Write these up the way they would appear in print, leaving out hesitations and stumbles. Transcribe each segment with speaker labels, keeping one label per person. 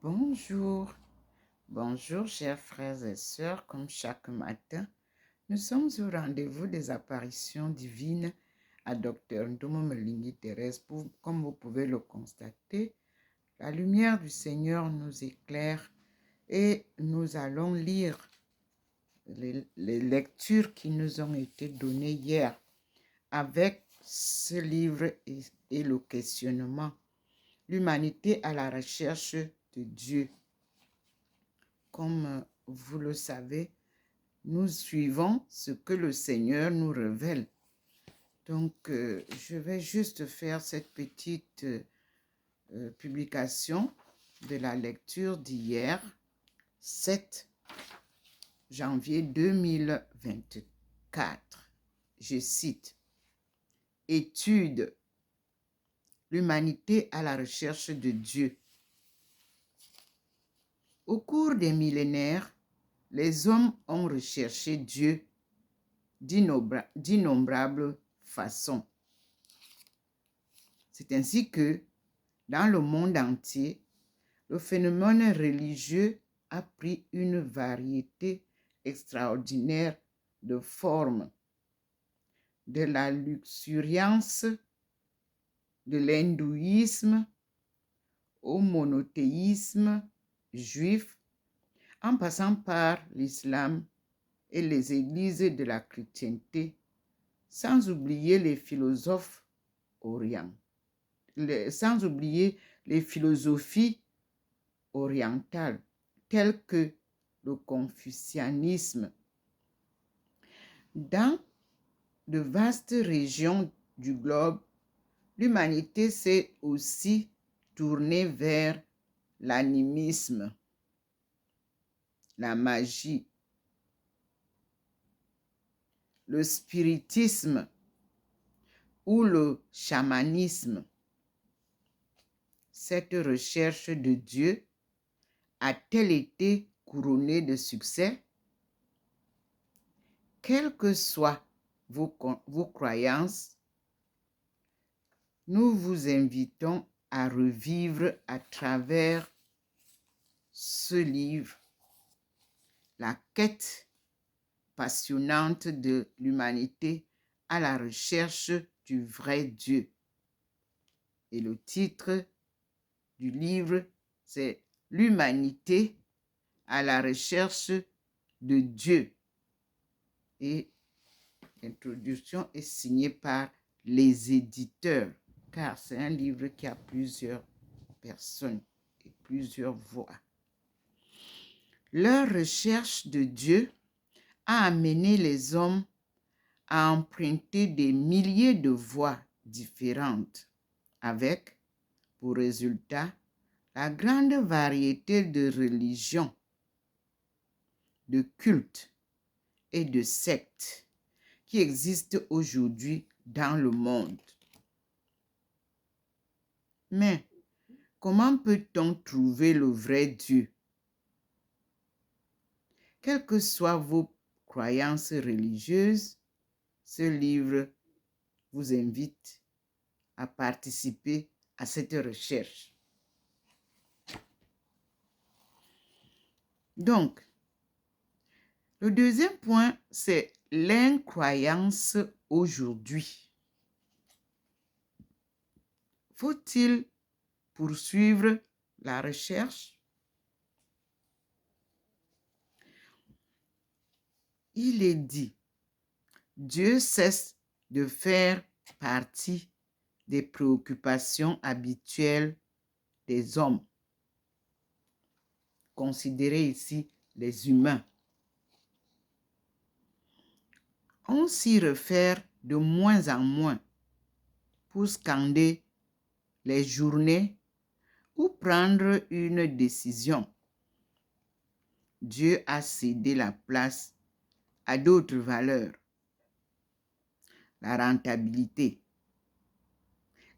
Speaker 1: Bonjour, bonjour chers frères et sœurs, comme chaque matin, nous sommes au rendez-vous des apparitions divines à Dr Ndomo Melingi Thérèse. Comme vous pouvez le constater, la lumière du Seigneur nous éclaire et nous allons lire les lectures qui nous ont été données hier avec ce livre et le questionnement. L'humanité à la recherche de Dieu. Comme vous le savez, nous suivons ce que le Seigneur nous révèle. Donc, je vais juste faire cette petite publication de la lecture d'hier, 7 janvier 2024. Je cite, « Étude, l'humanité à la recherche de Dieu. » Au cours des millénaires, les hommes ont recherché Dieu d'innombrables façons. C'est ainsi que, dans le monde entier, le phénomène religieux a pris une variété extraordinaire de formes, de la luxuriance, de l'hindouisme au monothéisme juif, en passant par l'islam et les églises de la chrétienté, sans oublier les philosophes sans oublier les philosophies orientales telles que le confucianisme. Dans de vastes régions du globe, l'humanité s'est aussi tournée vers l'animisme, la magie, le spiritisme ou le chamanisme. Cette recherche de Dieu a-t-elle été couronnée de succès? Quelles que soient vos croyances, nous vous invitons à revivre à travers ce livre la quête passionnante de l'humanité à la recherche du vrai Dieu. Et le titre du livre, c'est L'humanité à la recherche de Dieu. Et l'introduction est signée par les éditeurs, car c'est un livre qui a plusieurs personnes et plusieurs voix. Leur recherche de Dieu a amené les hommes à emprunter des milliers de voies différentes, avec, pour résultat, la grande variété de religions, de cultes et de sectes qui existent aujourd'hui dans le monde. Mais comment peut-on trouver le vrai Dieu? Quelles que soient vos croyances religieuses, ce livre vous invite à participer à cette recherche. Donc, le deuxième point, c'est l'incroyance aujourd'hui. Faut-il poursuivre la recherche? Il est dit, Dieu cesse de faire partie des préoccupations habituelles des hommes. Considérez ici les humains. On s'y réfère de moins en moins pour scander les journées ou prendre une décision. Dieu a cédé la place à d'autres valeurs. La rentabilité,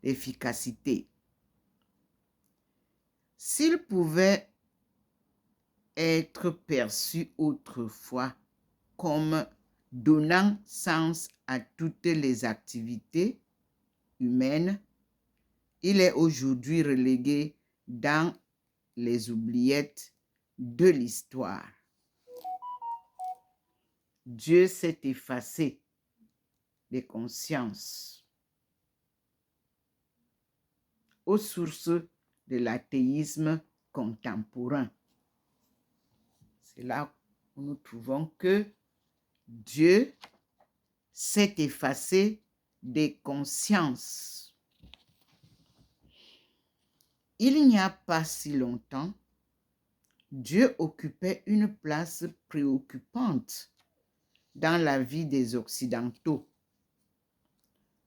Speaker 1: l'efficacité. S'il pouvait être perçu autrefois comme donnant sens à toutes les activités humaines, il est aujourd'hui relégué dans les oubliettes de l'histoire. Dieu s'est effacé des consciences aux sources de l'athéisme contemporain. C'est là où nous trouvons que Dieu s'est effacé des consciences. Il n'y a pas si longtemps, Dieu occupait une place préoccupante dans la vie des Occidentaux.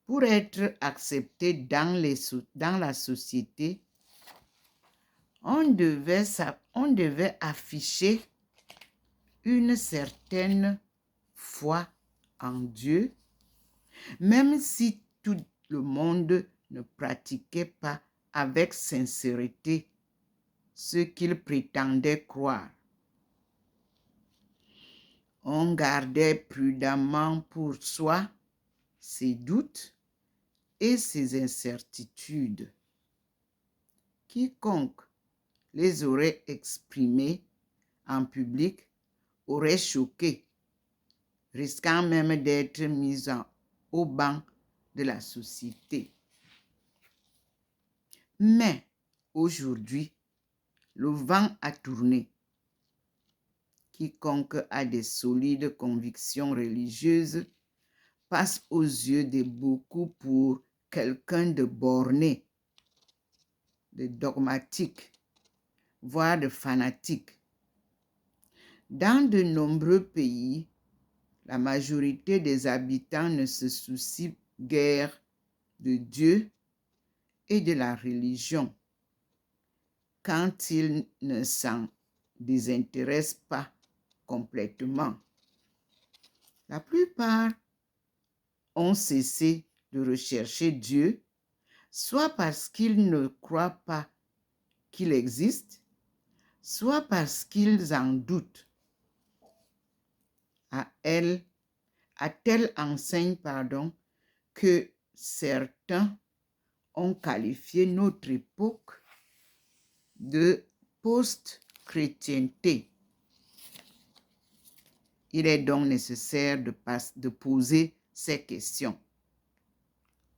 Speaker 1: Pour être accepté dans la société, on devait afficher une certaine foi en Dieu, même si tout le monde ne pratiquait pas avec sincérité ce qu'il prétendait croire. On gardait prudemment pour soi ses doutes et ses incertitudes. Quiconque les aurait exprimés en public aurait choqué, risquant même d'être mis au banc de la société. Mais aujourd'hui, le vent a tourné. Quiconque a des solides convictions religieuses passe aux yeux de beaucoup pour quelqu'un de borné, de dogmatique, voire de fanatique. Dans de nombreux pays, la majorité des habitants ne se soucient guère de Dieu et de la religion quand ils ne s'en désintéressent pas complètement. La plupart ont cessé de rechercher Dieu, soit parce qu'ils ne croient pas qu'il existe, soit parce qu'ils en doutent. À telle enseigne, que certains ont qualifié notre époque de post-chrétienté. Il est donc nécessaire de poser ces questions.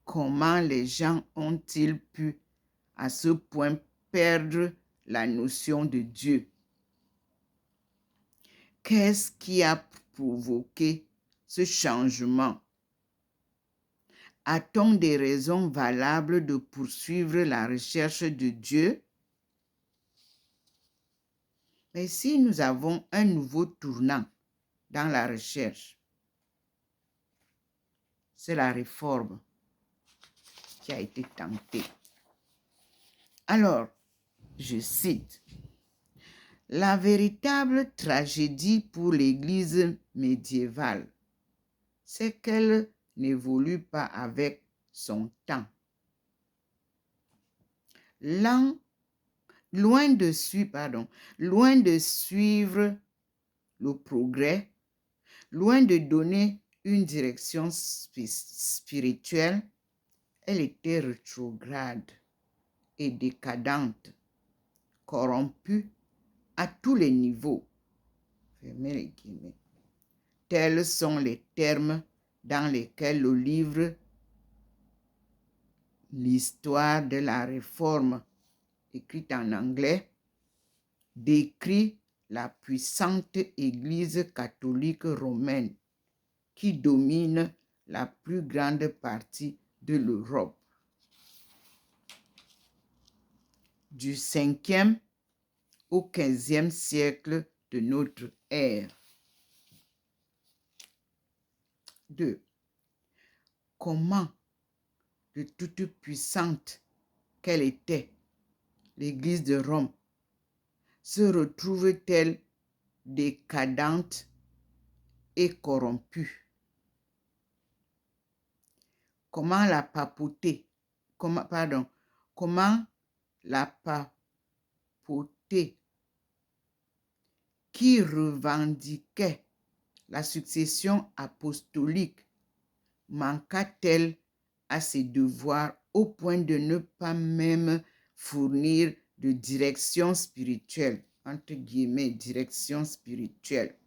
Speaker 1: Comment les gens ont-ils pu à ce point perdre la notion de Dieu? Qu'est-ce qui a provoqué ce changement? A-t-on des raisons valables de poursuivre la recherche de Dieu? Mais si nous avons un nouveau tournant dans la recherche, c'est la réforme qui a été tentée. Alors, je cite, « La véritable tragédie pour l'Église médiévale, c'est qu'elle n'évolue pas avec son temps. Loin de suivre le progrès, loin de donner une direction spirituelle, elle était rétrograde et décadente, corrompue à tous les niveaux. » Fermez les guillemets. Tels sont les termes dans lesquels le livre L'histoire de la Réforme, écrit en anglais, décrit la puissante Église catholique romaine qui domine la plus grande partie de l'Europe. Du 5e au 15e siècle de notre ère. 2. Comment, de toute puissante qu'elle était, l'Église de Rome se retrouve-t-elle décadente et corrompue? Comment la papauté, qui revendiquait la succession apostolique manqua-t-elle à ses devoirs au point de ne pas même fournir de direction spirituelle, entre guillemets, direction spirituelle.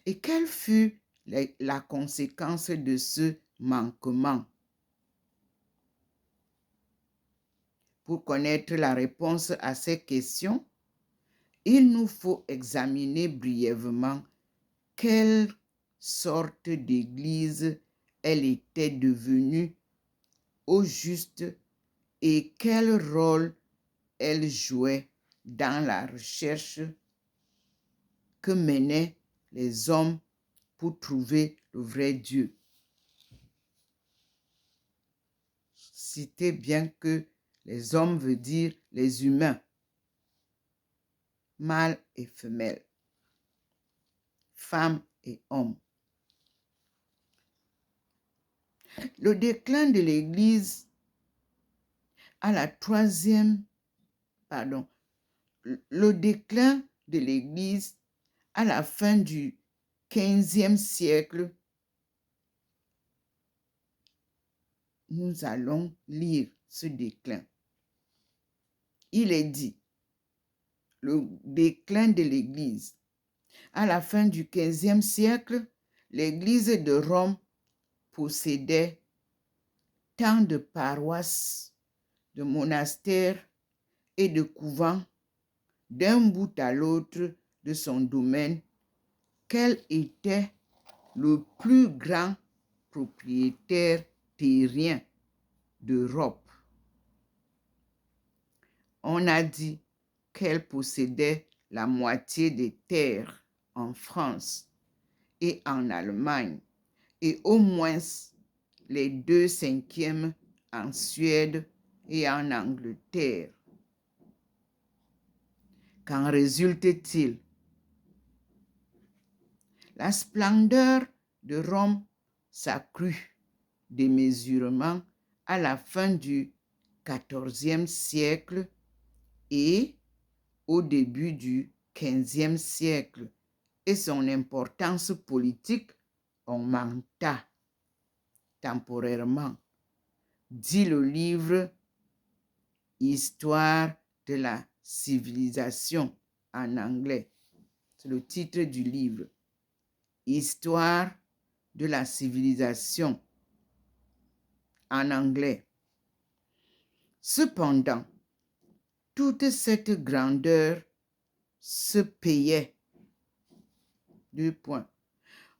Speaker 1: Et quelle fut la conséquence de ce manquement? Pour connaître la réponse à ces questions, il nous faut examiner brièvement quelle sorte d'église elle était devenue au juste et quel rôle elle jouait dans la recherche que menaient les hommes pour trouver le vrai Dieu. Citez bien que les hommes veut dire les humains, mâles et femelles, femmes et hommes. Le déclin de l'Église à la le déclin de l'Église à la fin du XVe siècle, nous allons lire ce déclin. Il est dit, le déclin de l'Église. À la fin du XVe siècle, l'Église de Rome possédait tant de paroisses, de monastères et de couvents d'un bout à l'autre de son domaine qu'elle était le plus grand propriétaire terrien d'Europe. On a dit qu'elle possédait la moitié des terres en France et en Allemagne et au moins les 2/5 en Suède et en Angleterre. Qu'en résulte-t-il? La splendeur de Rome s'accrut démesurément à la fin du XIVe siècle et au début du XVe siècle, et son importance politique augmenta temporairement, dit le livre Histoire de la civilisation en anglais. C'est le titre du livre. Histoire de la civilisation en anglais. Cependant, toute cette grandeur se payait. 2 points.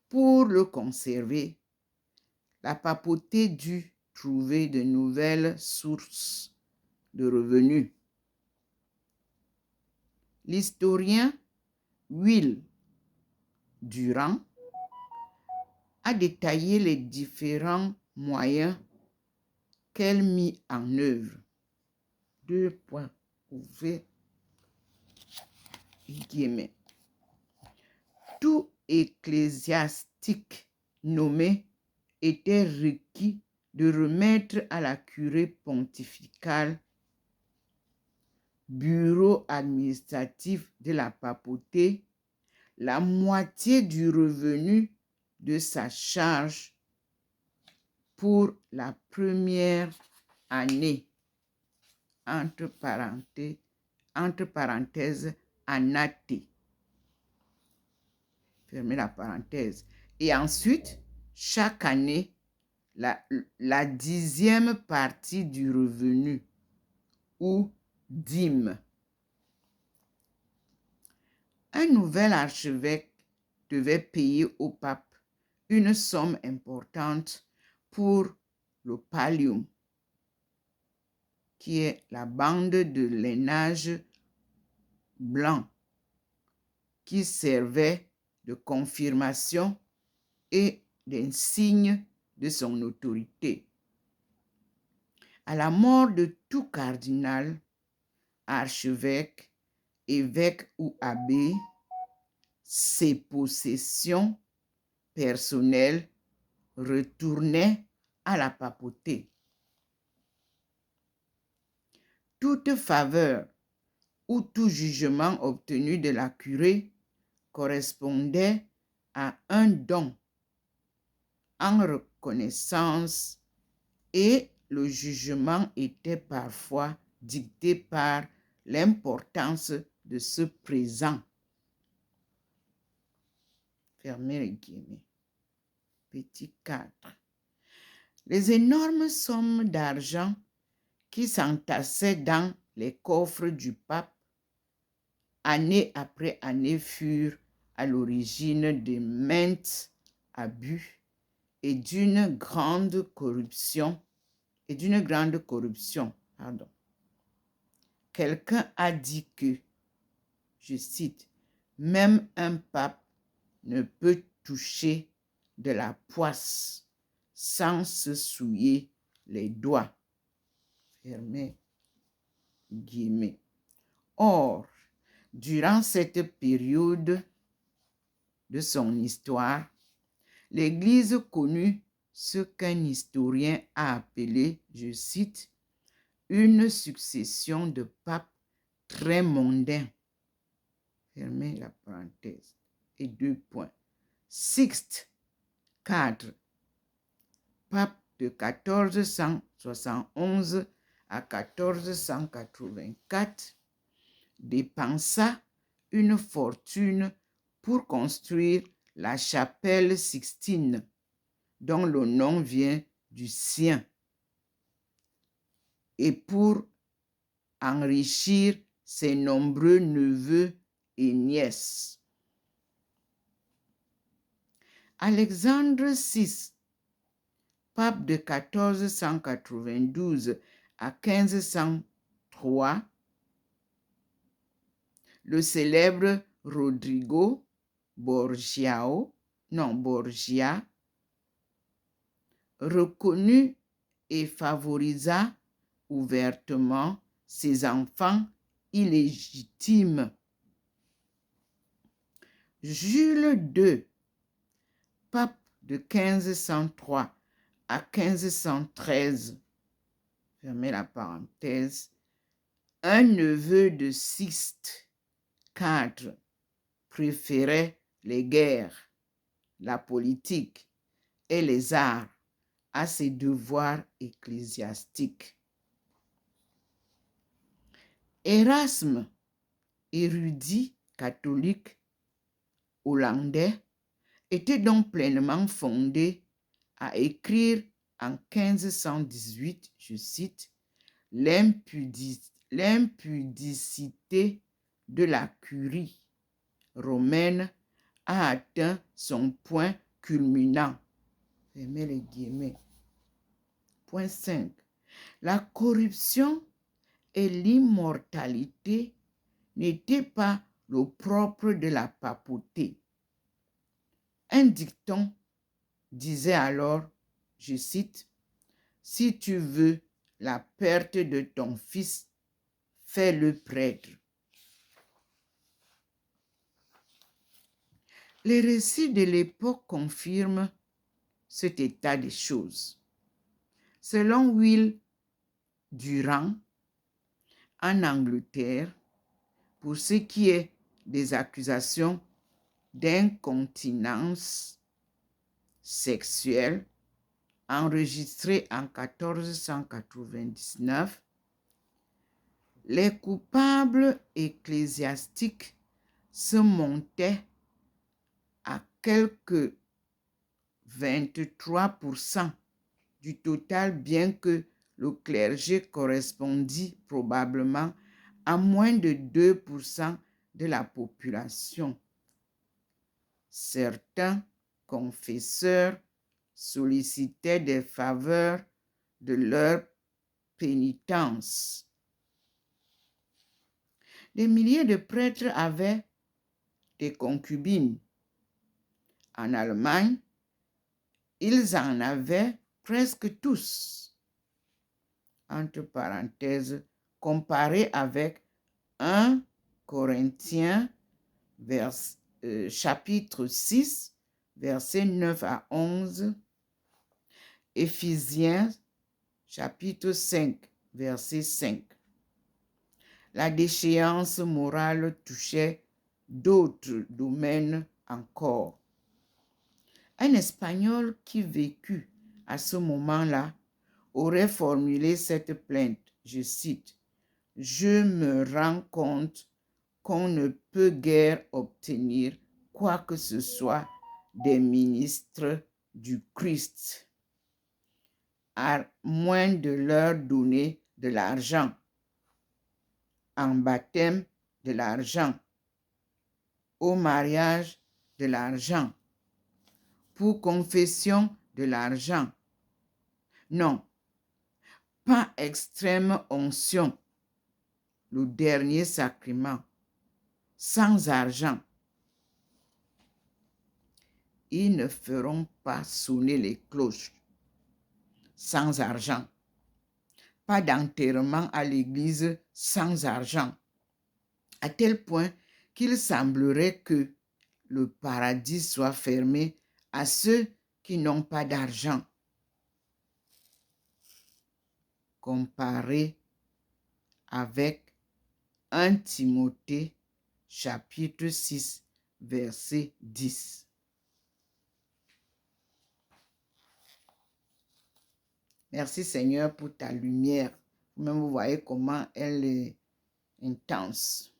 Speaker 1: Pour le conserver, la papauté dut trouver de nouvelles sources de revenus. L'historien Will Durand a détaillé les différents moyens qu'elle mit en œuvre. 2 points. Ouvrez guillemets. Tout ecclésiastique nommé était requis de remettre à la curée pontificale, bureau administratif de la papauté, la moitié du revenu de sa charge pour la première année, entre parenthèses, annatée. Fermez la parenthèse. Et ensuite, chaque année, la 10e partie du revenu ou dîme. Un nouvel archevêque devait payer au pape une somme importante pour le pallium, qui est la bande de lainage blanc qui servait de confirmation et d'insigne de son autorité. À la mort de tout cardinal, archevêque, évêque ou abbé, ses possessions personnelles retournaient à la papauté. Toute faveur ou tout jugement obtenu de la curée correspondait à un don en reconnaissance et le jugement était parfois dictée par l'importance de ce présent. Fermez les guillemets. Petit 4. Les énormes sommes d'argent qui s'entassaient dans les coffres du pape, année après année, furent à l'origine de maintes abus et d'une grande corruption. Quelqu'un a dit que, je cite, même un pape ne peut toucher de la poisse sans se souiller les doigts. Fermez guillemets. Or, durant cette période de son histoire, l'Église connut ce qu'un historien a appelé, je cite, une succession de papes très mondains. Fermez la parenthèse. Et 2 points. Sixte IV, pape de 1471 à 1484, dépensa une fortune pour construire la chapelle Sixtine, dont le nom vient du sien, et pour enrichir ses nombreux neveux et nièces. Alexandre VI, pape de 1492 à 1503, le célèbre Rodrigo Borgia, reconnut et favorisa ouvertement ses enfants illégitimes. Jules II, pape de 1503 à 1513, fermez la parenthèse, un neveu de Sixte IV préférait les guerres, la politique et les arts à ses devoirs ecclésiastiques. Erasme, érudit catholique hollandais, était donc pleinement fondé à écrire en 1518, je cite, l'impudicité de la curie romaine a atteint son point culminant. Fermez les guillemets. Point 5. La corruption et l'immoralité n'étaient pas le propre de la papauté. Un dicton disait alors, je cite, « Si tu veux la perte de ton fils, fais-le prêtre. » Les récits de l'époque confirment cet état des choses. Selon Will Durant, en Angleterre, pour ce qui est des accusations d'incontinence sexuelle enregistrées en 1499, les coupables ecclésiastiques se montaient à quelque 23% du total, bien que le clergé correspondit probablement à moins de 2% de la population. Certains confesseurs sollicitaient des faveurs de leur pénitence. Des milliers de prêtres avaient des concubines. En Allemagne, ils en avaient presque tous. Entre parenthèses, comparé avec 1 Corinthiens chapitre 6, versets 9 à 11, Éphésiens chapitre 5, verset 5. La déchéance morale touchait d'autres domaines encore. Un Espagnol qui vécut à ce moment-là aurait formulé cette plainte, je cite, je me rends compte qu'on ne peut guère obtenir quoi que ce soit des ministres du Christ, à moins de leur donner de l'argent, en baptême de l'argent, au mariage de l'argent, pour confession de l'argent. Non, pas extrême onction, le dernier sacrement, sans argent. Ils ne feront pas sonner les cloches sans argent. Pas d'enterrement à l'église sans argent. À tel point qu'il semblerait que le paradis soit fermé à ceux qui n'ont pas d'argent. Comparé avec 1 Timothée chapitre 6 verset 10. Merci Seigneur pour ta lumière. Même vous voyez comment elle est intense.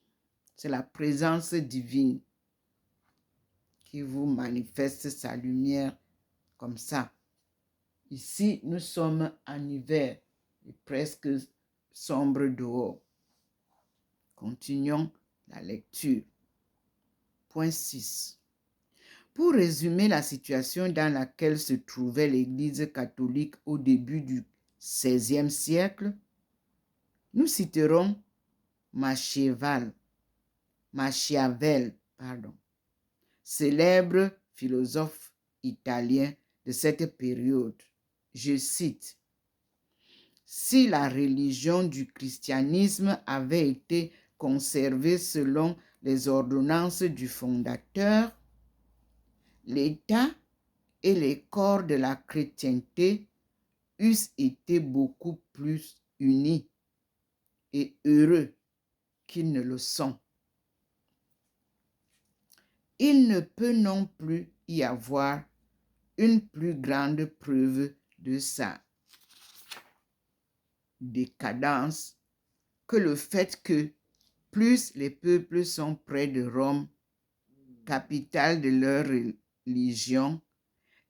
Speaker 1: C'est la présence divine qui vous manifeste sa lumière comme ça. Ici, nous sommes en hiver, et presque sombre dehors. Continuons la lecture. Point 6. Pour résumer la situation dans laquelle se trouvait l'Église catholique au début du XVIe siècle, nous citerons Machiavel, célèbre philosophe italien de cette période. Je cite: « Si la religion du christianisme avait été conservée selon les ordonnances du fondateur, l'État et les corps de la chrétienté eussent été beaucoup plus unis et heureux qu'ils ne le sont. Il ne peut non plus y avoir une plus grande preuve de sa décadence que le fait que plus les peuples sont près de Rome, capitale de leur religion,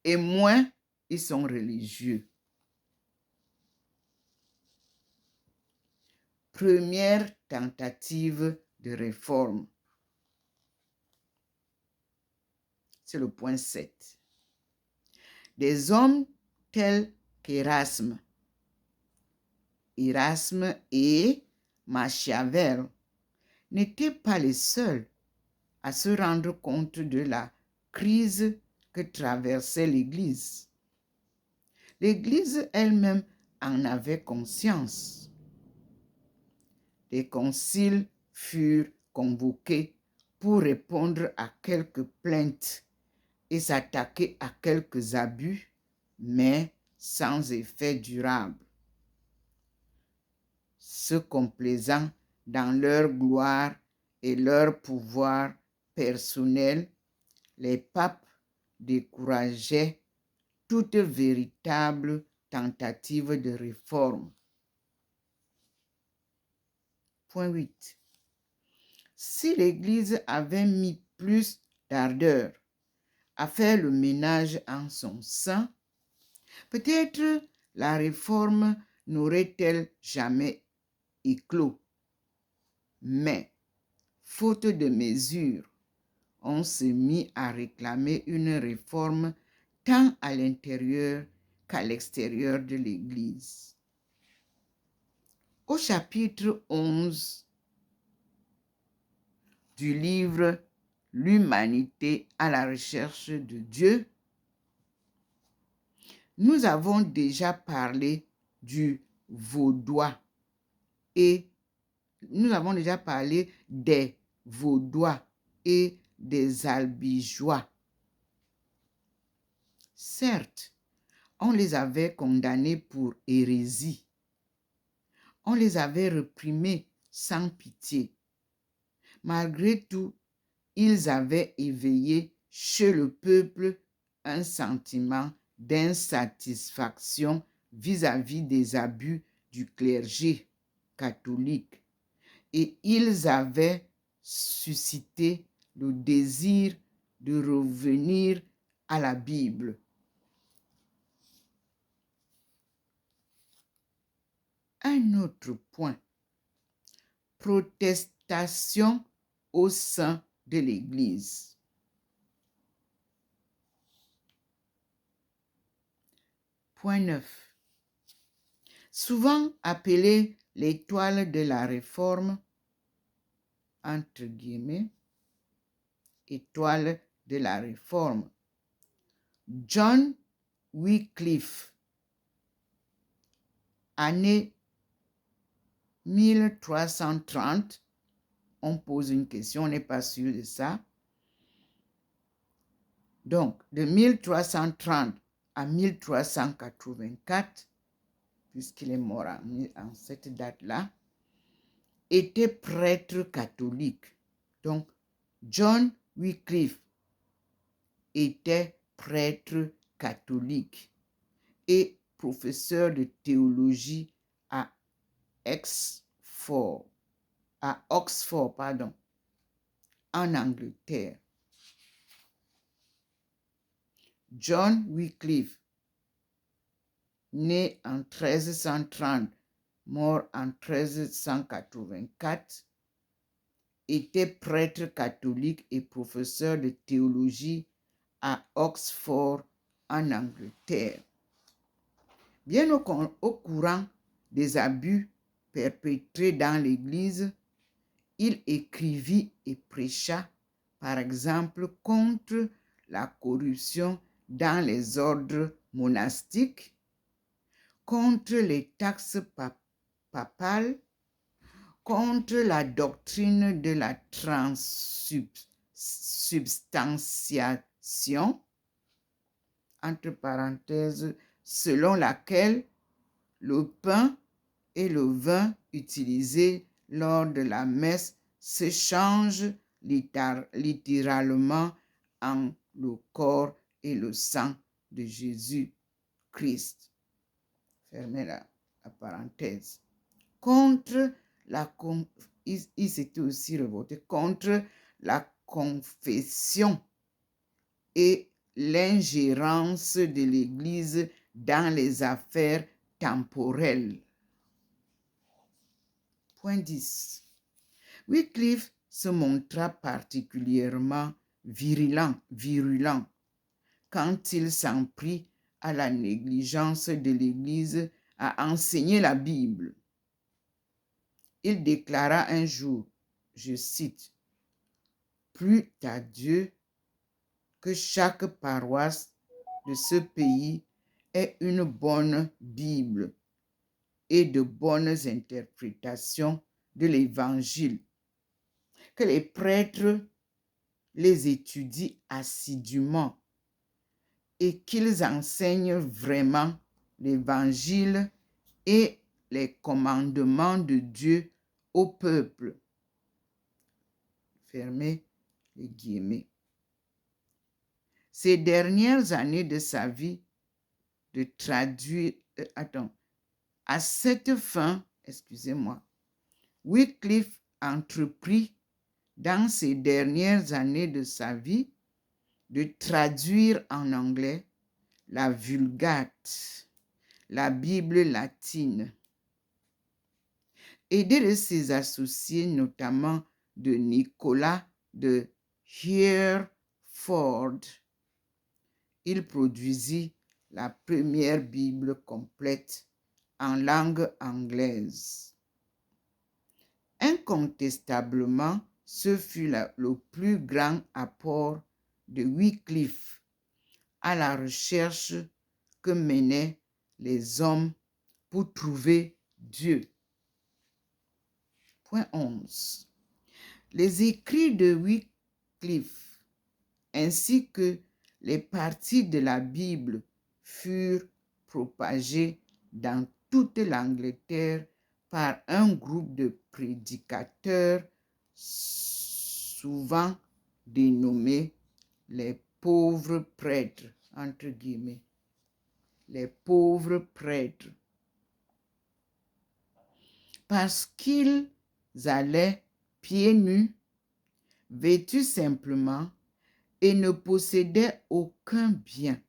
Speaker 1: et moins ils sont religieux. Première tentative de réforme. C'est le point 7. Des hommes tels qu'Erasme et Machiavel n'étaient pas les seuls à se rendre compte de la crise que traversait l'Église. L'Église elle-même en avait conscience. Des conciles furent convoqués pour répondre à quelques plaintes et s'attaquer à quelques abus, mais sans effet durable. Se complaisant dans leur gloire et leur pouvoir personnel, les papes décourageaient toute véritable tentative de réforme. Point 8. Si l'Église avait mis plus d'ardeur à faire le ménage en son sein, peut-être la réforme n'aurait-elle jamais éclos. Mais, faute de mesure, on s'est mis à réclamer une réforme tant à l'intérieur qu'à l'extérieur de l'Église. Au chapitre 11 du livre L'humanité à la recherche de Dieu, nous avons déjà parlé du vaudois et nous avons déjà parlé des vaudois et des albigeois. Certes, on les avait condamnés pour hérésie. On les avait réprimés sans pitié. Malgré tout, ils avaient éveillé chez le peuple un sentiment d'insatisfaction vis-à-vis des abus du clergé catholique et ils avaient suscité le désir de revenir à la Bible. Un autre point, protestation au sein de l'Église. Point 9. Souvent appelée l'étoile de la réforme, entre guillemets, étoile de la réforme. John Wycliffe, année 1330, on pose une question, on n'est pas sûr de ça. Donc, de 1330 à 1384, puisqu'il est mort en cette date-là, était prêtre catholique. Donc, John Wycliffe était prêtre catholique et professeur de théologie à Oxford, en Angleterre. John Wycliffe, né en 1330, mort en 1384, était prêtre catholique et professeur de théologie à Oxford, en Angleterre. Bien au courant des abus perpétrés dans l'Église, il écrivit et prêcha, par exemple, contre la corruption dans les ordres monastiques, contre les taxes papales, contre la doctrine de la transsubstantiation, entre parenthèses, selon laquelle le pain et le vin utilisés lors de la messe se changent littéralement en le corps et le sang de Jésus-Christ. Fermez la parenthèse. Il s'était aussi révolté contre la confession et l'ingérence de l'Église dans les affaires temporelles. Point 10. Wycliffe se montra particulièrement virulent quand il s'en prit à la négligence de l'Église à enseigner la Bible. Il déclara un jour, je cite, « Plût à Dieu que chaque paroisse de ce pays ait une bonne Bible et de bonnes interprétations de l'Évangile, que les prêtres les étudient assidûment et qu'ils enseignent vraiment l'Évangile et les commandements de Dieu au peuple. » Fermez les guillemets. Ces dernières années de sa vie, à cette fin, Wycliffe entreprit dans ces dernières années de sa vie de traduire en anglais la Vulgate, la Bible latine. Aidé de ses associés, notamment de Nicolas de Hereford, il produisit la première Bible complète en langue anglaise. Incontestablement, ce fut le plus grand apport de Wycliffe à la recherche que menaient les hommes pour trouver Dieu. Point 11. Les écrits de Wycliffe ainsi que les parties de la Bible furent propagées dans toute l'Angleterre par un groupe de prédicateurs souvent dénommés les pauvres prêtres, entre guillemets, les pauvres prêtres, parce qu'ils allaient pieds nus, vêtus simplement, et ne possédaient aucun bien.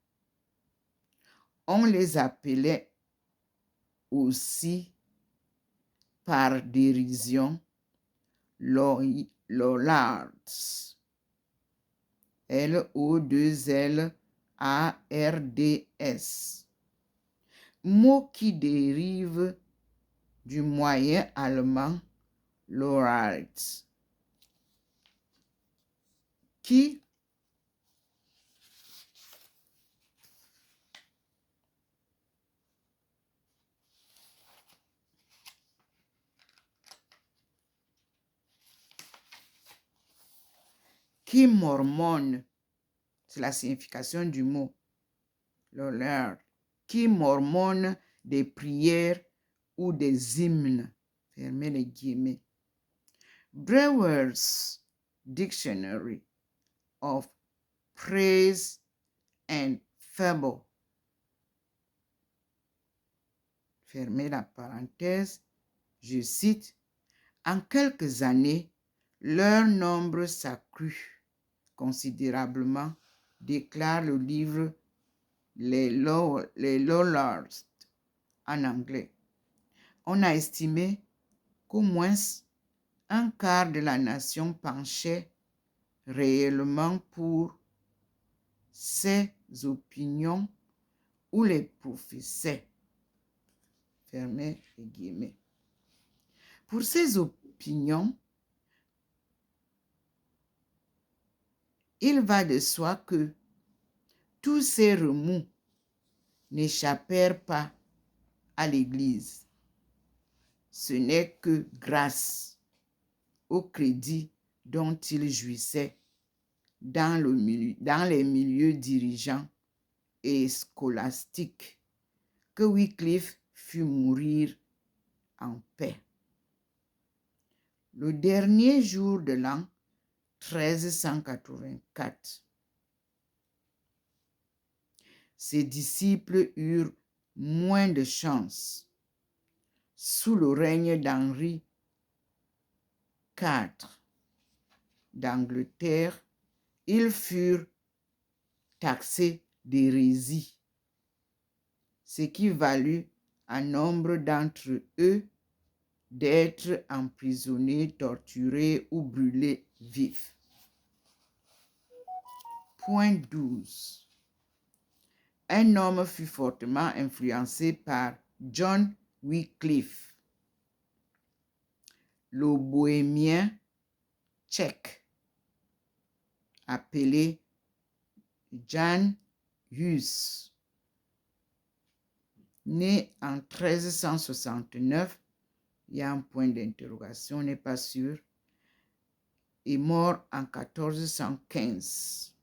Speaker 1: On les appelait aussi par dérision Lollards, Lollards, mot qui dérive du moyen allemand Lollards, qui mormonne, c'est la signification du mot Lollard, qui mormonne des prières ou des hymnes, fermez les guillemets. Brewer's Dictionary of Praise and Fable, fermez la parenthèse, je cite, en quelques années, leur nombre s'accrut considérablement, déclare le livre les Lollards en anglais. On a estimé qu'au moins un quart de la nation penchait réellement pour ces opinions ou les professait. Fermez les guillemets. Pour ces opinions, il va de soi que tous ces remous n'échappèrent pas à l'Église. Ce n'est que grâce au crédit dont il jouissait dans les milieux dirigeants et scolastiques que Wycliffe fut mourir en paix. Le dernier jour de l'an 1384, ses disciples eurent moins de chance. Sous le règne d'Henri IV d'Angleterre, ils furent taxés d'hérésie, ce qui valut à nombre d'entre eux d'être emprisonnés, torturés ou brûlés vifs. Point 12. Un homme fut fortement influencé par John Wycliffe, le bohémien tchèque, appelé Jan Hus, né en 1369, il y a un point d'interrogation, on n'est pas sûr, et mort en 1415,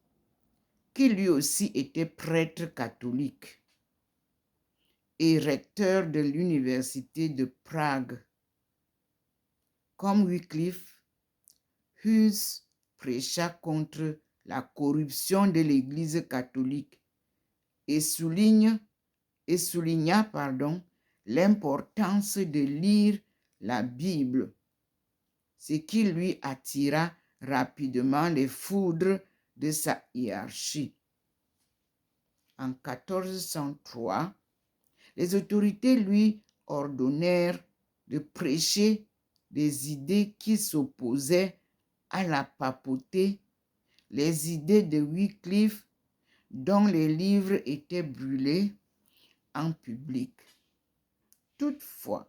Speaker 1: qui lui aussi était prêtre catholique et recteur de l'université de Prague. Comme Wycliffe, Hus prêcha contre la corruption de l'Église catholique et souligna l'importance de lire la Bible, ce qui lui attira rapidement les foudres de sa hiérarchie. En 1403, les autorités lui ordonnèrent de prêcher des idées qui s'opposaient à la papauté, les idées de Wycliffe, dont les livres étaient brûlés en public. Toutefois,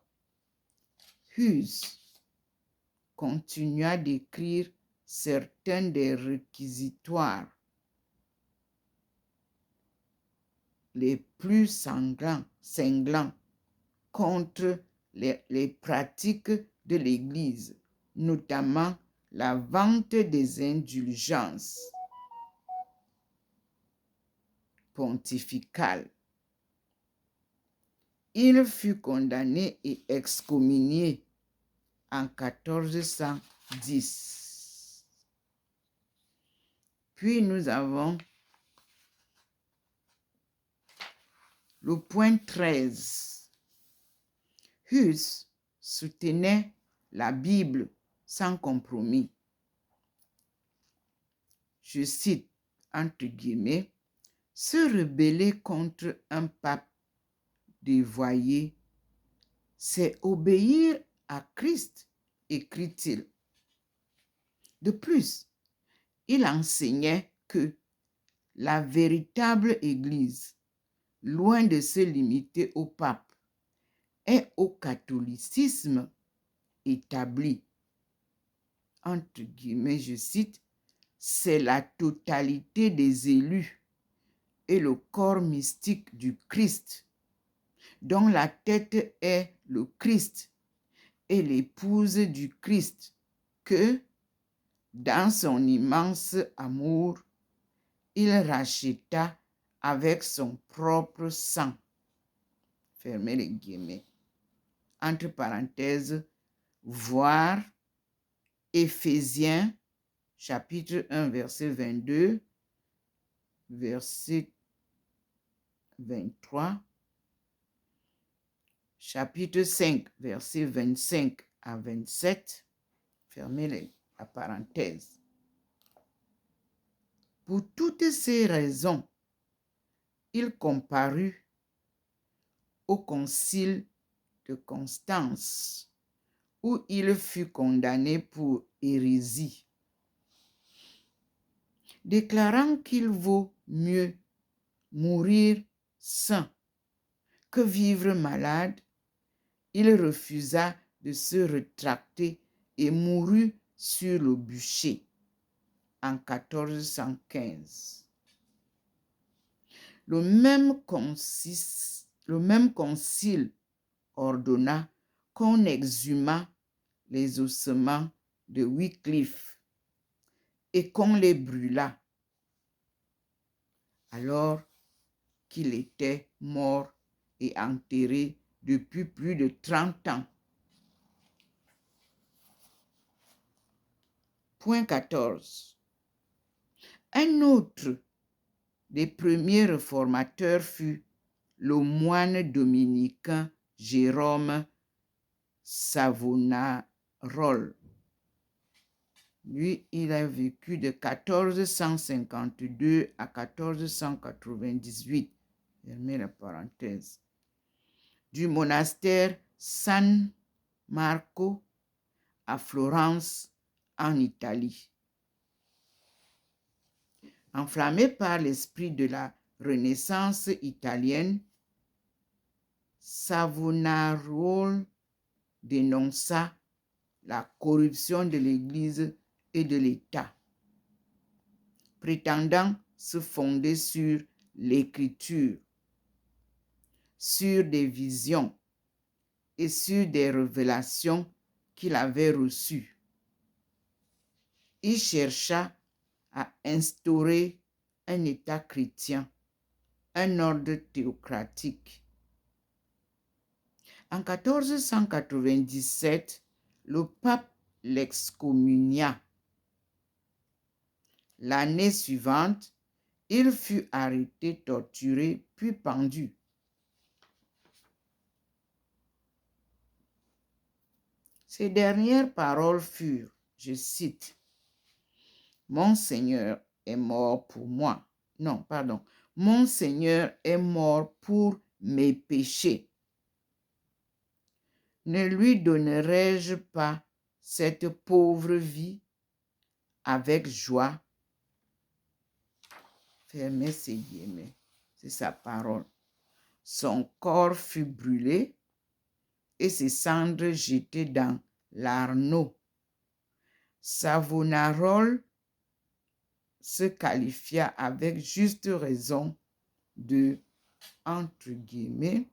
Speaker 1: Hus continua d'écrire certains des réquisitoires les plus cinglants contre les pratiques de l'Église, notamment la vente des indulgences pontificales. Il fut condamné et excommunié en 1410. Puis nous avons le point 13. Hus soutenait la Bible sans compromis. Je cite, entre guillemets, se rebeller contre un pape dévoyé, c'est obéir à Christ, écrit-il. De plus, il enseignait que la véritable Église, loin de se limiter au pape et au catholicisme établi, entre guillemets, je cite, c'est la totalité des élus et le corps mystique du Christ, dont la tête est le Christ et l'épouse du Christ, que, dans son immense amour, il racheta avec son propre sang. Fermez les guillemets. Entre parenthèses, voir Éphésiens, chapitre 1, verset 22, verset 23, chapitre 5, verset 25 à 27, fermez la parenthèse. Pour toutes ces raisons, il comparut au concile de Constance, où il fut condamné pour hérésie, déclarant qu'il vaut mieux mourir sain que vivre malade. Il refusa de se rétracter et mourut sur le bûcher en 1415. Le même concile ordonna qu'on exhumât les ossements de Wycliffe et qu'on les brûlât, alors qu'il était mort et enterré depuis plus de 30 ans. Point 14. Un autre des premiers réformateurs fut le moine dominicain Jérôme Savonarole. Lui, il a vécu de 1452 à 1498. Fermez la parenthèse. Du monastère San Marco à Florence, en Italie. Enflammé par l'esprit de la Renaissance italienne, Savonarole dénonça la corruption de l'Église et de l'État, prétendant se fonder sur l'Écriture, sur des visions et sur des révélations qu'il avait reçues. Il chercha à instaurer un État chrétien, un ordre théocratique. En 1497, le pape l'excommunia. L'année suivante, il fut arrêté, torturé, puis pendu. Ses dernières paroles furent, je cite, « Mon Seigneur est mort pour moi. » Non, pardon. « Mon Seigneur est mort pour mes péchés. Ne lui donnerai-je pas cette pauvre vie avec joie? » Fermez ses guillemets. C'est sa parole. Son corps fut brûlé et ses cendres jetées dans l'Arno. Savonarole se qualifia avec juste raison de, entre guillemets,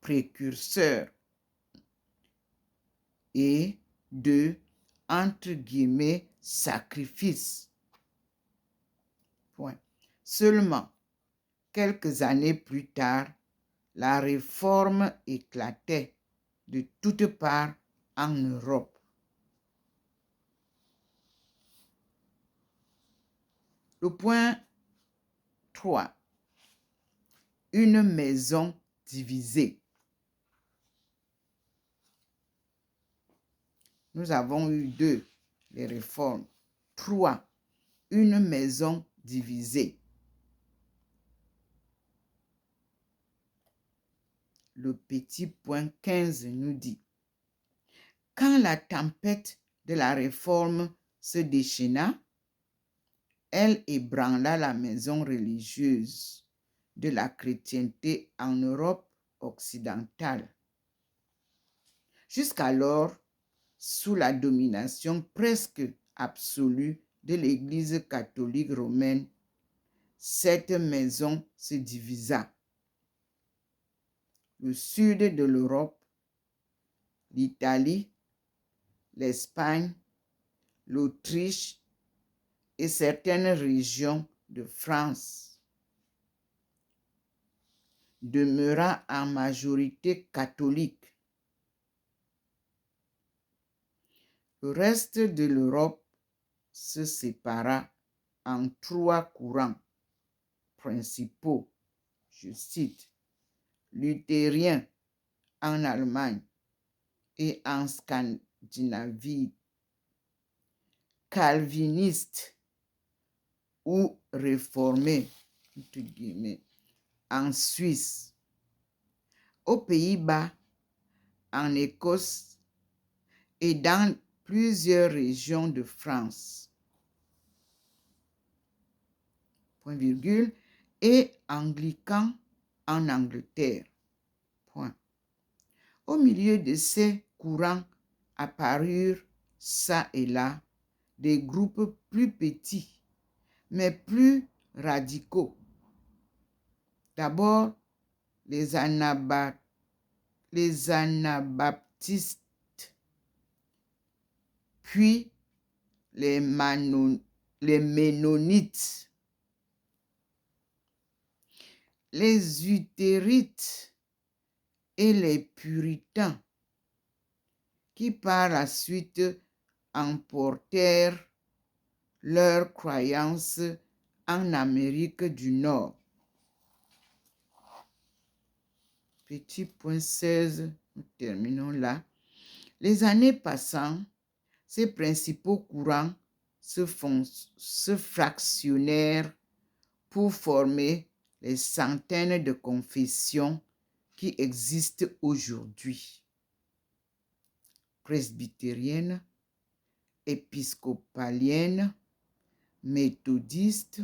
Speaker 1: précurseur et de, entre guillemets, sacrifice. Point. Seulement, quelques années plus tard, la réforme éclatait de toutes parts en Europe. Le point 3. Une maison divisée. Nous avons eu 2, les réformes. 3, une maison divisée. Le petit point 15 nous dit: quand la tempête de la réforme se déchaîna, elle ébranla la maison religieuse de la chrétienté en Europe occidentale. Jusqu'alors, sous la domination presque absolue de l'Église catholique romaine, cette maison se divisa. Le sud de l'Europe, l'Italie, l'Espagne, l'Autriche et certaines régions de France demeura en majorité catholique. Le reste de l'Europe se sépara en 3 courants principaux, je cite, luthériens en Allemagne et en Scandinavie, calvinistes ou réformés, en Suisse, aux Pays-Bas, en Écosse et dans plusieurs régions de France. Point virgule, et anglicans en Angleterre. Point. Au milieu de ces courants apparurent çà et là des groupes plus petits, mais plus radicaux. D'abord, les anabaptistes, puis les ménonites, les luthérites et les puritains, qui par la suite emportèrent leurs croyances en Amérique du Nord. Petit point 16, nous terminons là. Les années passant, ces principaux courants se fractionnèrent pour former les centaines de confessions qui existent aujourd'hui. Presbytérienne, épiscopalienne, méthodiste,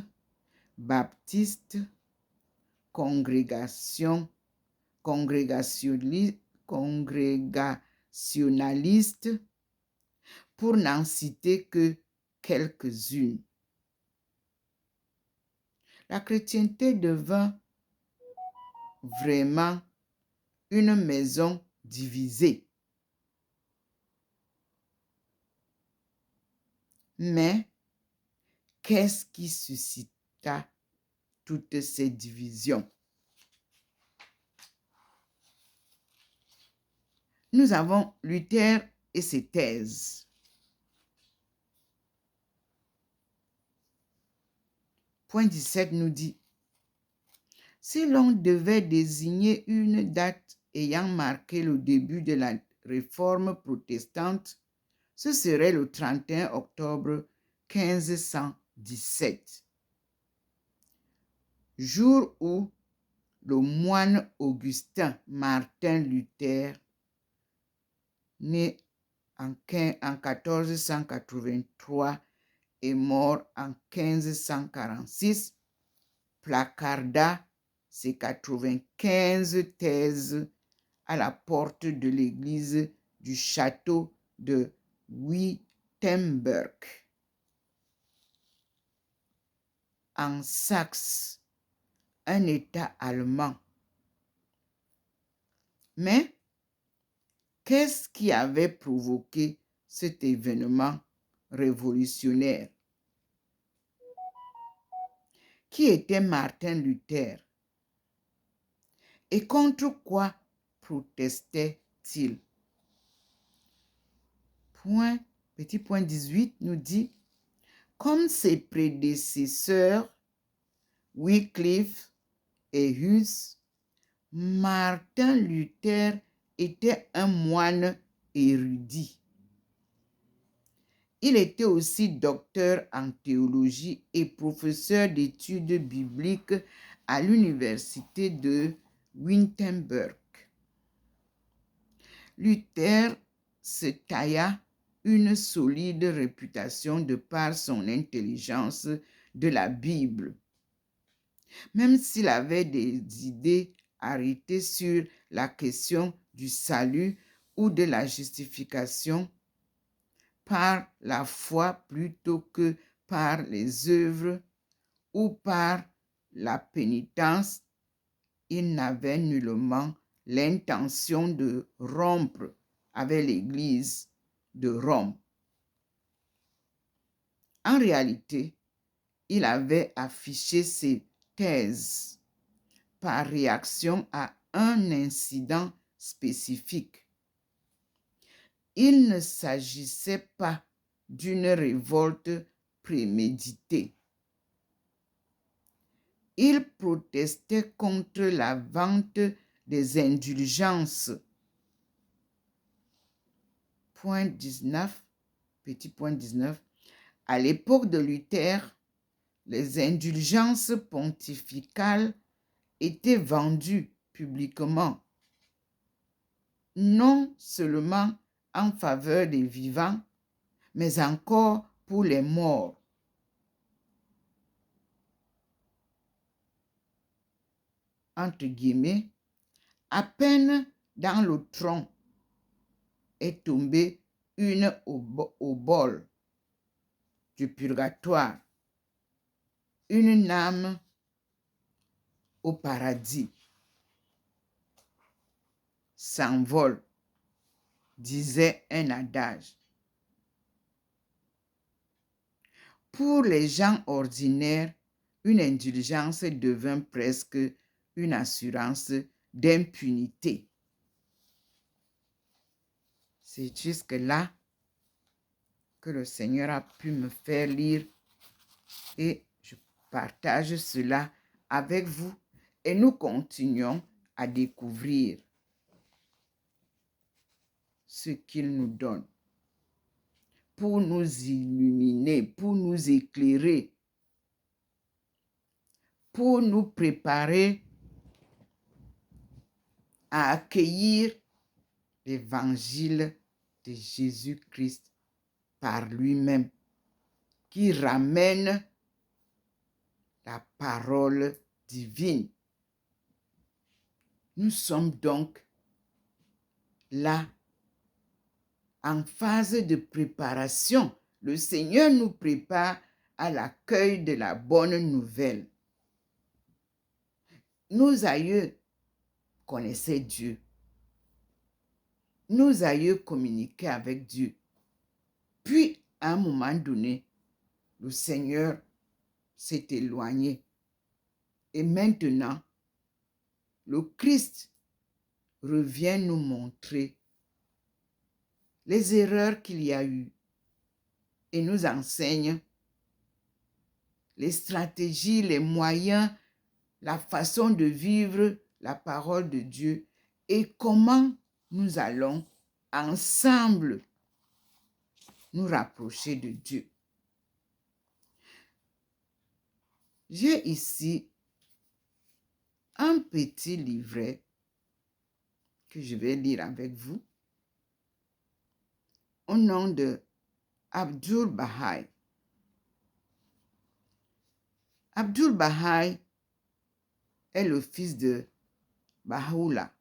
Speaker 1: baptiste, congrégationaliste, pour n'en citer que quelques-unes. La chrétienté devint vraiment une maison divisée. Mais qu'est-ce qui suscita toutes ces divisions? Nous avons Luther et ses thèses. Point 17 nous dit: si l'on devait désigner une date ayant marqué le début de la réforme protestante, ce serait le 31 octobre 1517, jour où le moine Augustin Martin Luther, né en 1483 et mort en 1546, placarda ses 95 thèses à la porte de l'église du château de Wittenberg, en Saxe, un État allemand. Mais qu'est-ce qui avait provoqué cet événement révolutionnaire? Qui était Martin Luther? Et contre quoi protestait-il? Petit point 18 nous dit: comme ses prédécesseurs, Wycliffe et Hus, Martin Luther était un moine érudit. Il était aussi docteur en théologie et professeur d'études bibliques à l'université de Wittenberg. Luther se tailla une solide réputation de par son intelligence de la Bible. Même s'il avait des idées arrêtées sur la question du salut ou de la justification par la foi plutôt que par les œuvres ou par la pénitence, il n'avait nullement l'intention de rompre avec l'Église de Rome. En réalité, il avait affiché ses thèses par réaction à un incident spécifique. Il ne s'agissait pas d'une révolte préméditée. Il protestait contre la vente des indulgences. Point 19, petit point 19. À l'époque de Luther, les indulgences pontificales étaient vendues publiquement, non seulement en faveur des vivants, mais encore pour les morts. Entre guillemets, à peine dans le tronc est tombée une obole du purgatoire, une âme au paradis s'envole, disait un adage. Pour les gens ordinaires, une indulgence devint presque une assurance d'impunité. C'est jusque-là que le Seigneur a pu me faire lire et je partage cela avec vous et nous continuons à découvrir ce qu'il nous donne pour nous illuminer, pour nous éclairer, pour nous préparer à accueillir l'évangile de Jésus-Christ par lui-même, qui ramène la parole divine. Nous sommes donc là en phase de préparation. Le Seigneur nous prépare à l'accueil de la bonne nouvelle. Nos aïeux connaissaient Dieu. Nos aïeux communiquaient avec Dieu. Puis, à un moment donné, le Seigneur s'est éloigné. Et maintenant, le Christ revient nous montrer les erreurs qu'il y a eu et nous enseigne les stratégies, les moyens, la façon de vivre la parole de Dieu et comment nous allons ensemble nous rapprocher de Dieu. J'ai ici un petit livret que je vais lire avec vous au nom de Abdul Baha'i. Abdul Baha'i est le fils de Baha'u'llah,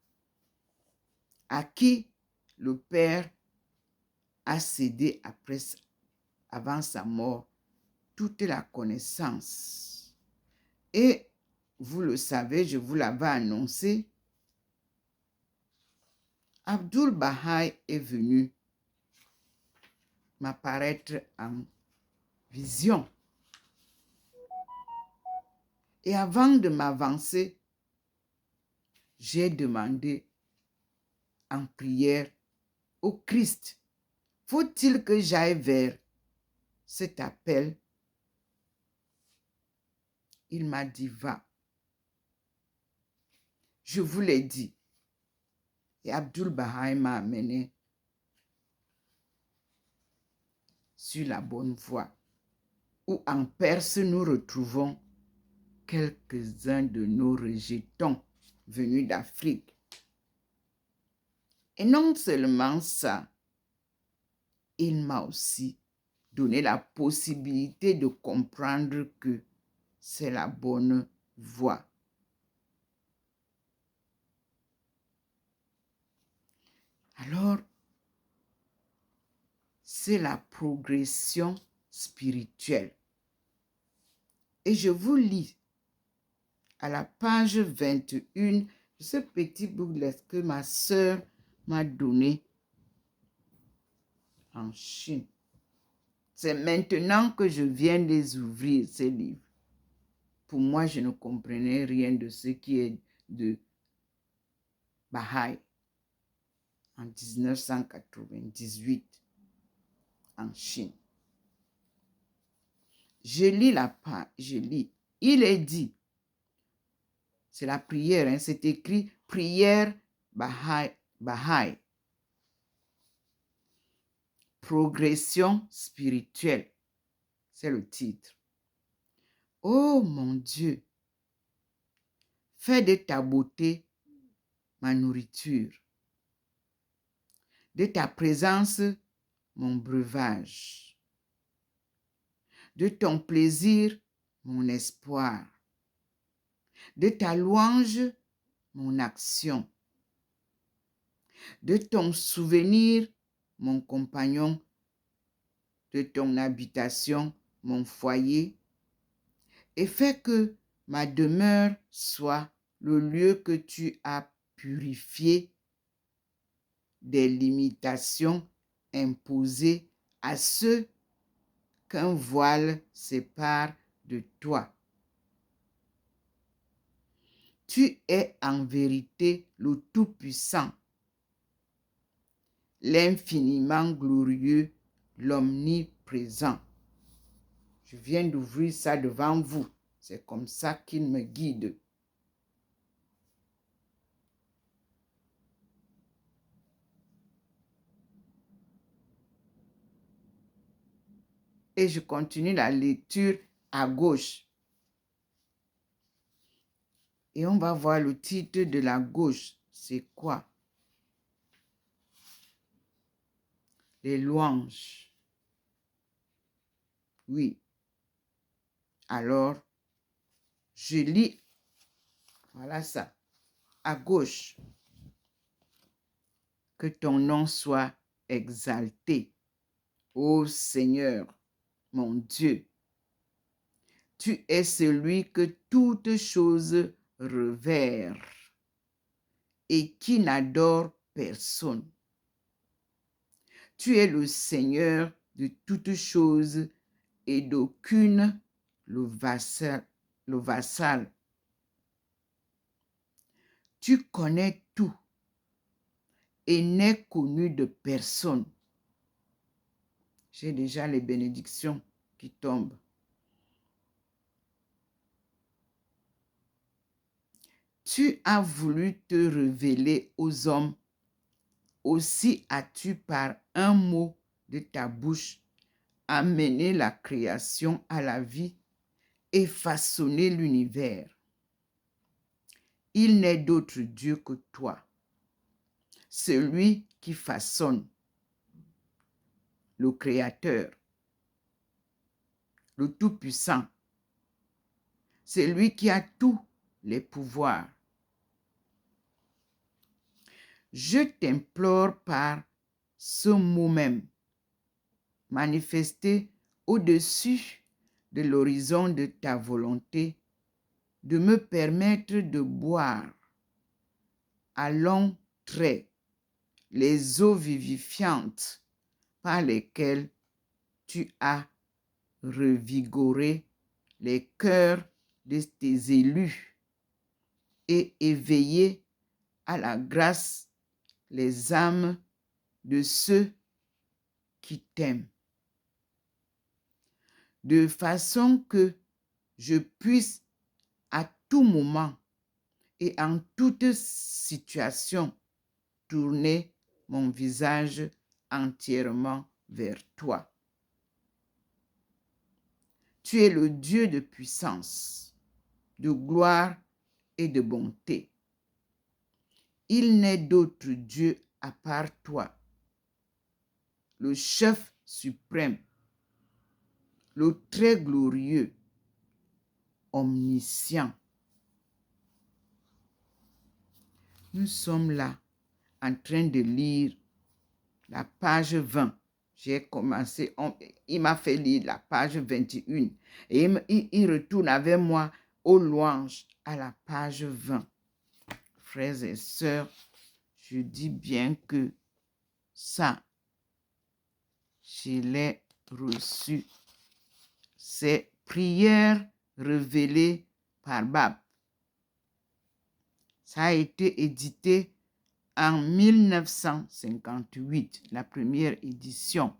Speaker 1: à qui le père a cédé avant sa mort toute la connaissance. Et vous le savez, je vous l'avais annoncé, Abdul Baha'i est venu m'apparaître en vision. Et avant de m'avancer, j'ai demandé en prière au Christ, faut-il que j'aille vers cet appel? Il m'a dit, va. Je vous l'ai dit. Et Abdul Baha'i m'a amené sur la bonne voie. Où en Perse, nous retrouvons quelques-uns de nos rejetons venus d'Afrique. Et non seulement ça, il m'a aussi donné la possibilité de comprendre que c'est la bonne voie. Alors, c'est la progression spirituelle. Et je vous lis à la page 21 ce petit booklet que ma sœur m'a donné en Chine. C'est maintenant que je viens les ouvrir, ces livres. Pour moi, je ne comprenais rien de ce qui est de Baha'i en 1998 en Chine. Je lis la page, je lis. Il est dit, c'est la prière, hein, c'est écrit prière Baha'i. Progression spirituelle, c'est le titre. Oh mon Dieu, fais de ta beauté ma nourriture, de ta présence mon breuvage, de ton plaisir mon espoir, de ta louange mon action, de ton souvenir mon compagnon, de ton habitation mon foyer, et fais que ma demeure soit le lieu que tu as purifié des limitations imposées à ceux qu'un voile sépare de toi. Tu es en vérité le Tout-Puissant, l'infiniment glorieux, l'omniprésent. Je viens d'ouvrir ça devant vous. C'est comme ça qu'il me guide. Et je continue la lecture à gauche. Et on va voir le titre de la gauche. C'est quoi? Les louanges. Oui. Alors, je lis. Voilà ça. À gauche. Que ton nom soit exalté. Ô Seigneur, mon Dieu, tu es celui que toutes choses revèrent et qui n'adore personne. Tu es le Seigneur de toutes choses et d'aucune le vassal. Tu connais tout et n'es connu de personne. J'ai déjà les bénédictions qui tombent. Tu as voulu te révéler aux hommes, aussi as-tu par un mot de ta bouche amené la création à la vie et façonné l'univers. Il n'est d'autre Dieu que toi, celui qui façonne, le Créateur, le Tout-Puissant, celui qui a tous les pouvoirs. Je t'implore par ce mot même, manifesté au-dessus de l'horizon de ta volonté, de me permettre de boire à longs traits les eaux vivifiantes par lesquelles tu as revigoré les cœurs de tes élus et éveillé à la grâce les âmes de ceux qui t'aiment, de façon que je puisse à tout moment et en toute situation tourner mon visage entièrement vers toi. Tu es le Dieu de puissance, de gloire et de bonté. Il n'est d'autre Dieu à part toi, le chef suprême, le très glorieux, omniscient. Nous sommes là en train de lire la page 20. J'ai commencé, il m'a fait lire la page 21 et il retourne avec moi aux louanges à la page 20. Frères et sœurs, je dis bien que ça, je l'ai reçu. C'est prière révélée par Bab. Ça a été édité en 1958, la première édition,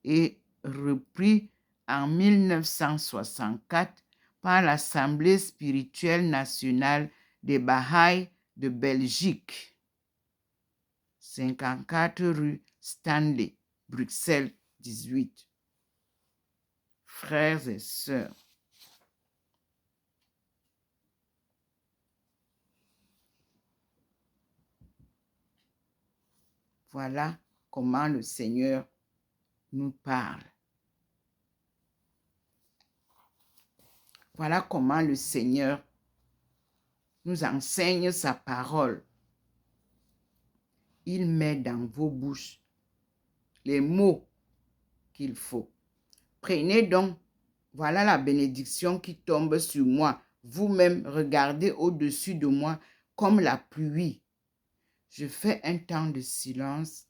Speaker 1: et repris en 1964 par l'Assemblée spirituelle nationale des Bahaïs de Belgique, 54 rue Stanley, Bruxelles 18. Frères et sœurs, voilà comment le Seigneur nous parle. Voilà comment le Seigneur nous enseigne sa parole. Il met dans vos bouches les mots qu'il faut. Prenez donc, voilà la bénédiction qui tombe sur moi. Vous-même, regardez au-dessus de moi comme la pluie. Je fais un temps de silence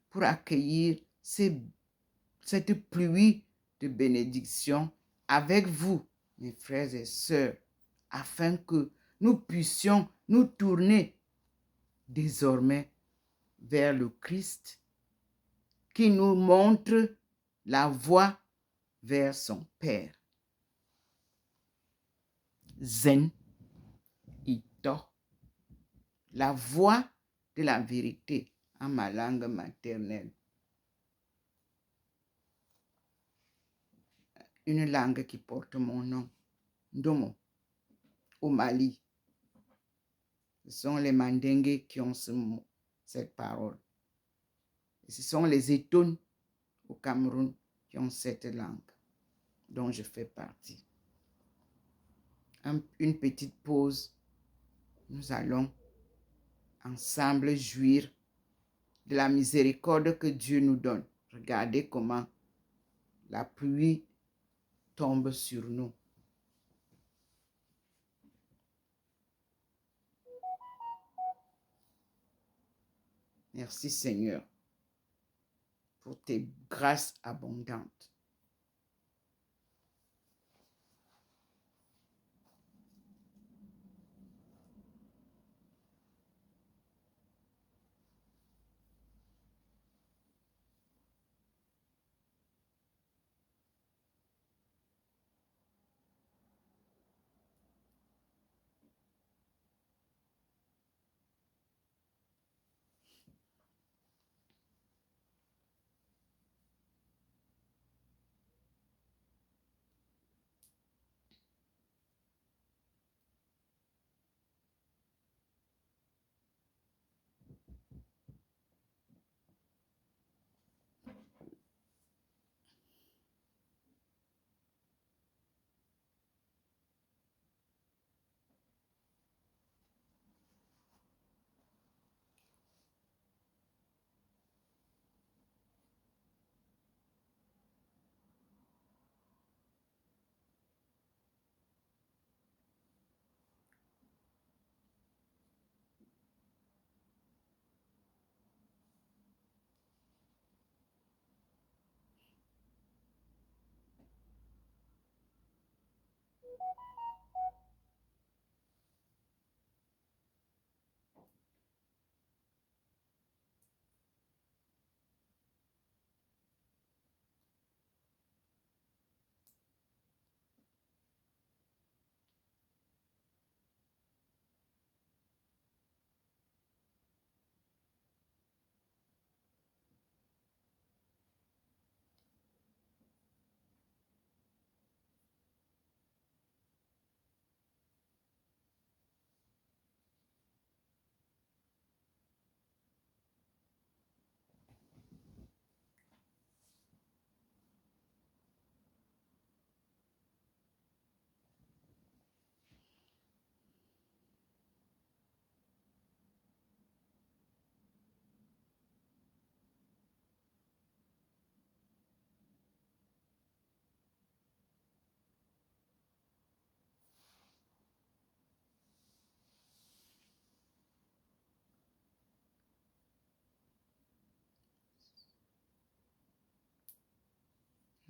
Speaker 1: pour accueillir cette pluie de bénédiction avec vous, mes frères et sœurs, afin que nous puissions nous tourner désormais vers le Christ qui nous montre la voie vers son Père. Zen Ito, la voie de la vérité en ma langue maternelle. Une langue qui porte mon nom, Ndomo, au Mali. Ce sont les Mandingues qui ont cette parole. Et ce sont les Etoun au Cameroun qui ont cette langue dont je fais partie. Une petite pause. Nous allons ensemble jouir de la miséricorde que Dieu nous donne. Regardez comment la pluie tombe sur nous. Merci Seigneur pour tes grâces abondantes.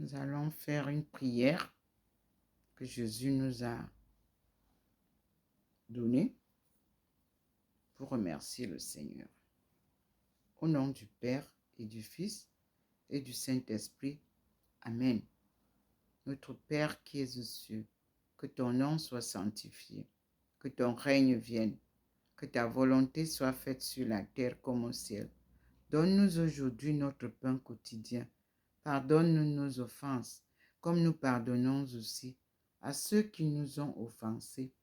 Speaker 1: Nous allons faire une prière que Jésus nous a donnée pour remercier le Seigneur. Au nom du Père et du Fils et du Saint-Esprit. Amen. Notre Père qui es aux cieux, que ton nom soit sanctifié, que ton règne vienne, que ta volonté soit faite sur la terre comme au ciel. Donne-nous aujourd'hui notre pain quotidien. Pardonne-nous nos offenses, comme nous pardonnons aussi à ceux qui nous ont offensés.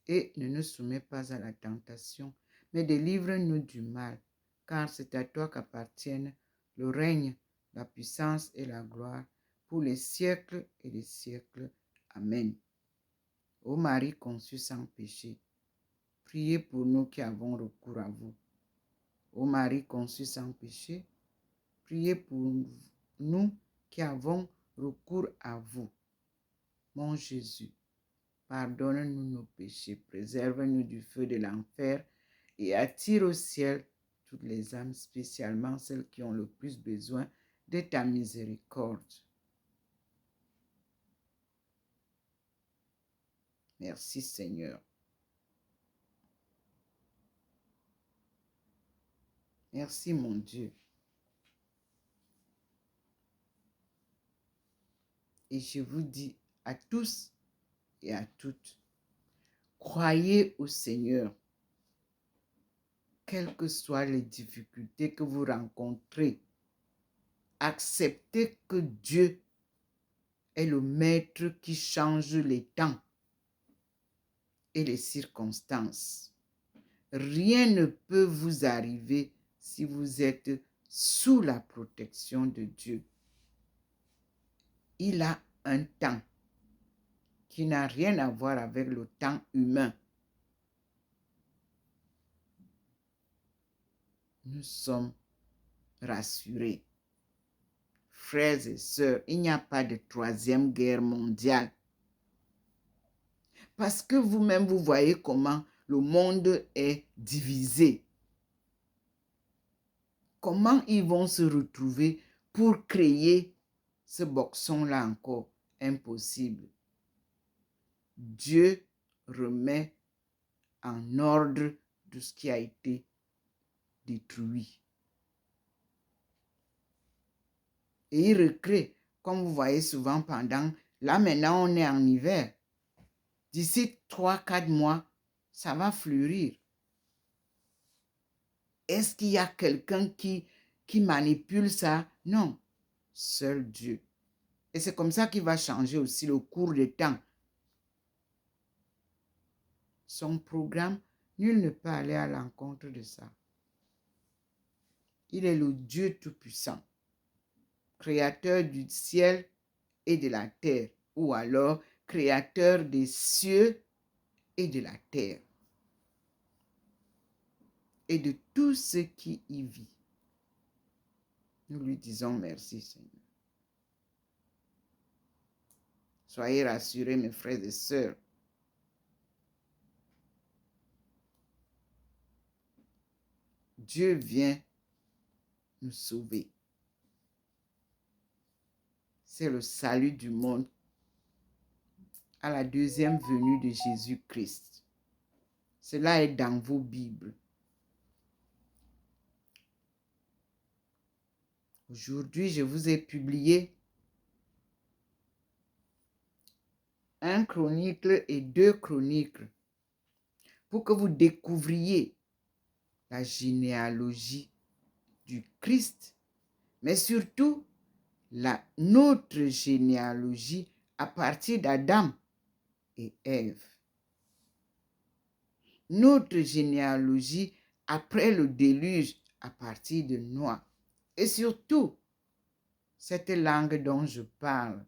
Speaker 1: Et ne nous soumets pas à la tentation, mais délivre-nous du mal, car c'est à toi qu'appartiennent le règne, la puissance et la gloire, pour les siècles et les siècles. Amen. Ô Marie conçue sans péché, priez pour nous qui avons recours à vous. Ô Marie conçue sans péché, priez pour nous qui avons recours à vous. Mon Jésus, pardonne-nous nos péchés, préserve-nous du feu de l'enfer et attire au ciel toutes les âmes, spécialement celles qui ont le plus besoin de ta miséricorde. Merci Seigneur. Merci mon Dieu. Et je vous dis à tous et à toutes, croyez au Seigneur, quelles que soient les difficultés que vous rencontrez. Acceptez que Dieu est le maître qui change les temps et les circonstances. Rien ne peut vous arriver si vous êtes sous la protection de Dieu. Il a un temps qui n'a rien à voir avec le temps humain. Nous sommes rassurés. Frères et sœurs, il n'y a pas de troisième guerre mondiale. Parce que vous-même, vous voyez comment le monde est divisé. Comment ils vont se retrouver pour créer ce boxon-là encore? Impossible. Dieu remet en ordre tout ce qui a été détruit. Et il recrée, comme vous voyez souvent pendant, là maintenant on est en hiver. D'ici 3-4 mois, ça va fleurir. Est-ce qu'il y a quelqu'un qui manipule ça? Non, seul Dieu. Et c'est comme ça qu'il va changer aussi le cours des temps. Son programme, nul ne peut aller à l'encontre de ça. Il est le Dieu Tout-Puissant, créateur du ciel et de la terre, ou alors créateur des cieux et de la terre, et de tout ce qui y vit. Nous lui disons merci, Seigneur. Soyez rassurés, mes frères et sœurs. Dieu vient nous sauver. C'est le salut du monde à la deuxième venue de Jésus-Christ. Cela est dans vos Bibles. Aujourd'hui, je vous ai publié 1 Chronique et 2 Chroniques pour que vous découvriez la généalogie du Christ, mais surtout notre généalogie à partir d'Adam et Ève. Notre généalogie après le déluge à partir de Noé. Et surtout, cette langue dont je parle,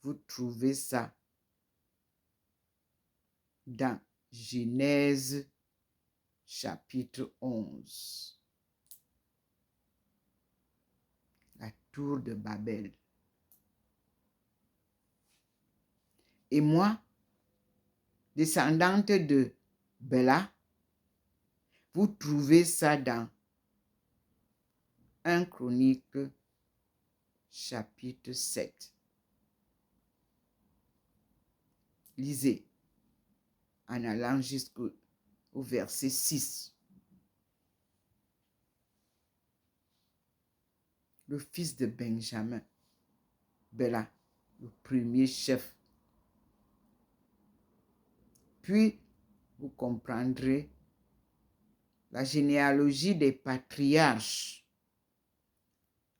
Speaker 1: vous trouvez ça dans Genèse chapitre 11. La tour de Babel. Et moi, descendante de Béla, vous trouvez ça dans 1 Chronique chapitre 7. Lisez en allant jusqu'au verset 6. Le fils de Benjamin, Béla, le premier chef. Puis, vous comprendrez la généalogie des patriarches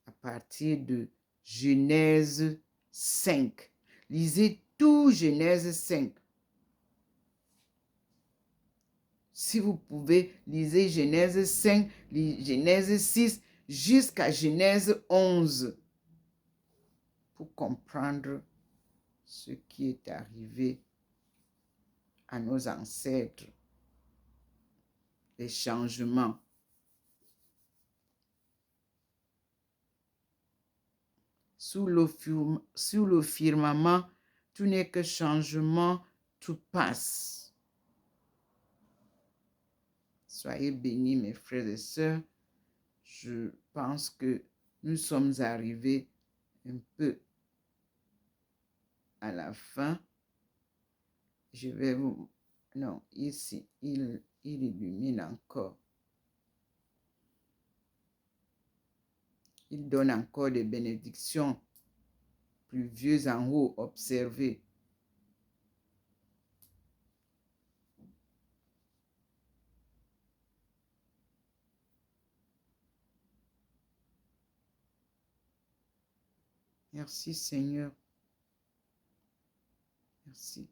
Speaker 1: à partir de Genèse 5. Lisez tout Genèse 5. Si vous pouvez, lisez Genèse 5, Genèse 6, jusqu'à Genèse 11 pour comprendre ce qui est arrivé à nos ancêtres, les changements. Sous le firmament, tout n'est que changement, tout passe. Soyez bénis, mes frères et sœurs. Je pense que nous sommes arrivés un peu à la fin. Je vais vous... Non, ici, il illumine encore. Il donne encore des bénédictions pluvieuses en haut, observez. Merci Seigneur. Merci.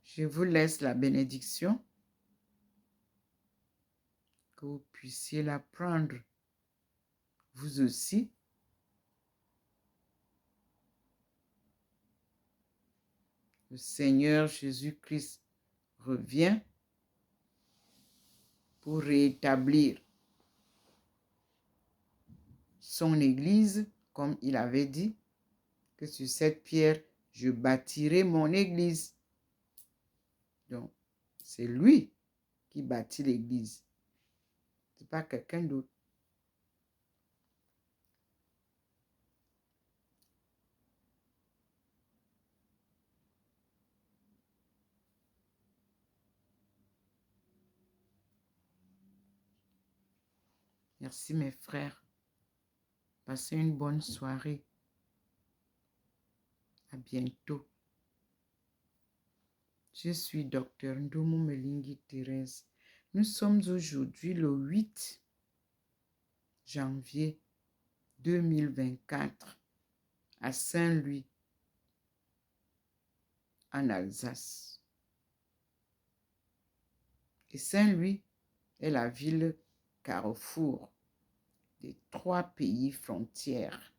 Speaker 1: Je vous laisse la bénédiction, que vous puissiez la prendre, vous aussi. Le Seigneur Jésus-Christ revient pour rétablir son Église, comme il avait dit, que sur cette pierre, je bâtirai mon Église. Donc, c'est lui qui bâtit l'Église. Ce n'est pas quelqu'un d'autre. Merci mes frères. Passez une bonne soirée. À bientôt. Je suis Dr Ndomo Melingi Thérèse. Nous sommes aujourd'hui le 8 janvier 2024 à Saint-Louis, en Alsace. Et Saint-Louis est la ville carrefour des 3 pays frontières,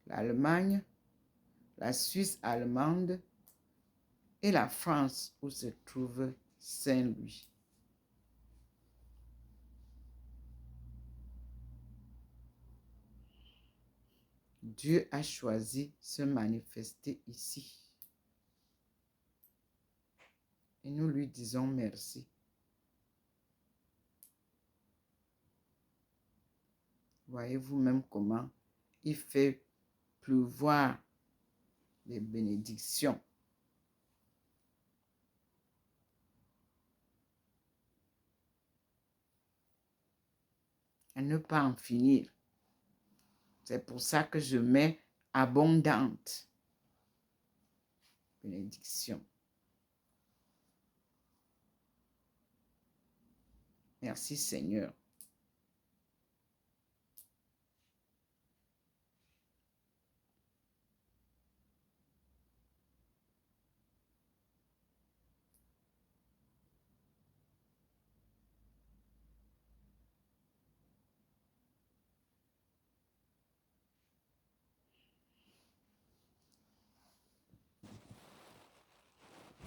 Speaker 1: l'Allemagne, la Suisse allemande et la France où se trouve Saint-Louis. Dieu a choisi se manifester ici. Et nous lui disons merci. Voyez-vous même comment il fait pleuvoir les bénédictions. À ne pas en finir. C'est pour ça que je mets abondante bénédiction. Merci Seigneur.